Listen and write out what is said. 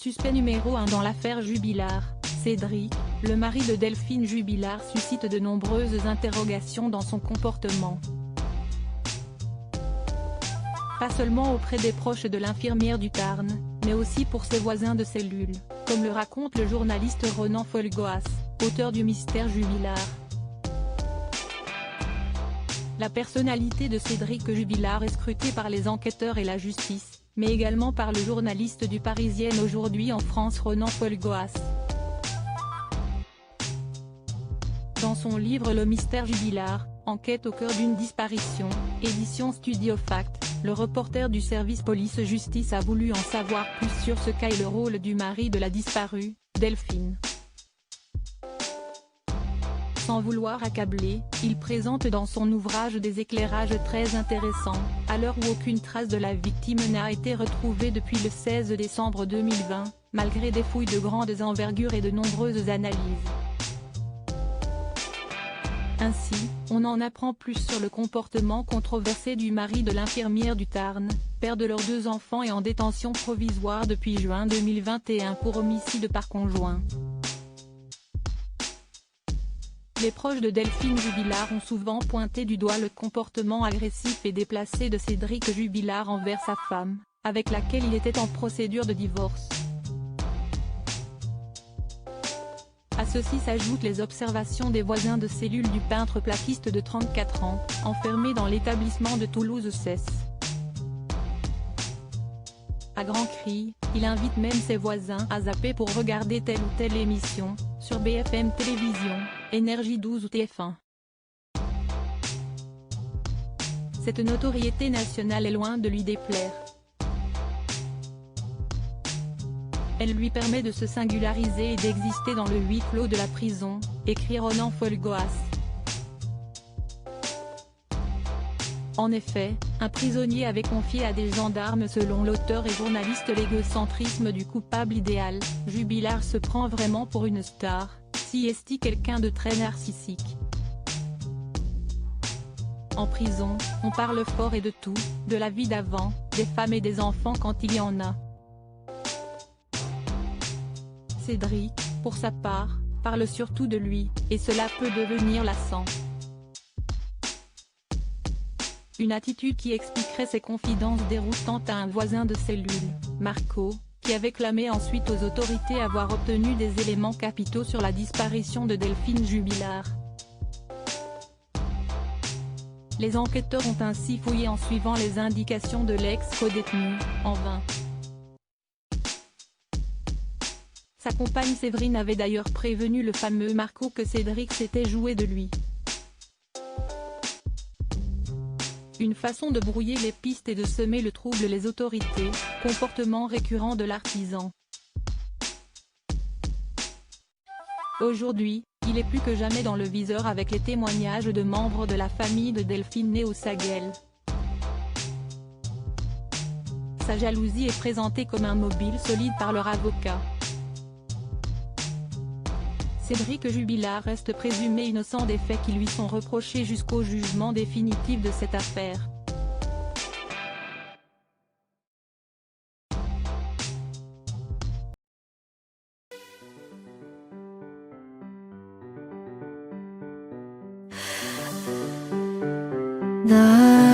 Suspect numéro 1 dans l'affaire Jubilard, Cédric, le mari de Delphine Jubilard suscite de nombreuses interrogations dans son comportement. Pas seulement auprès des proches de l'infirmière du Tarn, mais aussi pour ses voisins de cellule, comme le raconte le journaliste Ronan Folgoas, auteur du mystère Jubilard. La personnalité de Cédric Jubilard est scrutée par les enquêteurs et la justice, mais également par le journaliste du Parisien aujourd'hui en France Ronan Folgoas. Dans son livre Le mystère Jubilard, enquête au cœur d'une disparition, édition Studio Fact, le reporter du service police-justice a voulu en savoir plus sur ce cas et le rôle du mari de la disparue, Delphine. Sans vouloir accabler, il présente dans son ouvrage des éclairages très intéressants, à l'heure où aucune trace de la victime n'a été retrouvée depuis le 16 décembre 2020, malgré des fouilles de grandes envergures et de nombreuses analyses. Ainsi, on en apprend plus sur le comportement controversé du mari de l'infirmière du Tarn, père de leurs 2 enfants et en détention provisoire depuis juin 2021 pour homicide par conjoint. Les proches de Delphine Jubilard ont souvent pointé du doigt le comportement agressif et déplacé de Cédric Jubilard envers sa femme, avec laquelle il était en procédure de divorce. À ceci s'ajoutent les observations des voisins de cellule du peintre plaquiste de 34 ans, enfermé dans l'établissement de Toulouse-Cesse. À grands cris, il invite même ses voisins à zapper pour regarder telle ou telle émission, sur BFM Télévision, Énergie 12 ou TF1. Cette notoriété nationale est loin de lui déplaire. Elle lui permet de se singulariser et d'exister dans le huis clos de la prison, écrit Ronan Folgoas. En effet, un prisonnier avait confié à des gendarmes selon l'auteur et journaliste l'égocentrisme du coupable idéal. Jubilard se prend vraiment pour une star, si est-il quelqu'un de très narcissique. En prison, on parle fort et de tout, de la vie d'avant, des femmes et des enfants quand il y en a. Cédric, pour sa part, parle surtout de lui, et cela peut devenir lassant. Une attitude qui expliquerait ses confidences déroutantes à un voisin de cellule, Marco, qui avait clamé ensuite aux autorités avoir obtenu des éléments capitaux sur la disparition de Delphine Jubilard. Les enquêteurs ont ainsi fouillé en suivant les indications de l'ex-codétenu, en vain. Sa compagne Séverine avait d'ailleurs prévenu le fameux Marco que Cédric s'était joué de lui. Une façon de brouiller les pistes et de semer le trouble les autorités, comportement récurrent de l'artisan. Aujourd'hui, il est plus que jamais dans le viseur avec les témoignages de membres de la famille de Delphine née au Saguel. Sa jalousie est présentée comme un mobile solide par leur avocat. Cédric Jubilard reste présumé innocent des faits qui lui sont reprochés jusqu'au jugement définitif de cette affaire. 날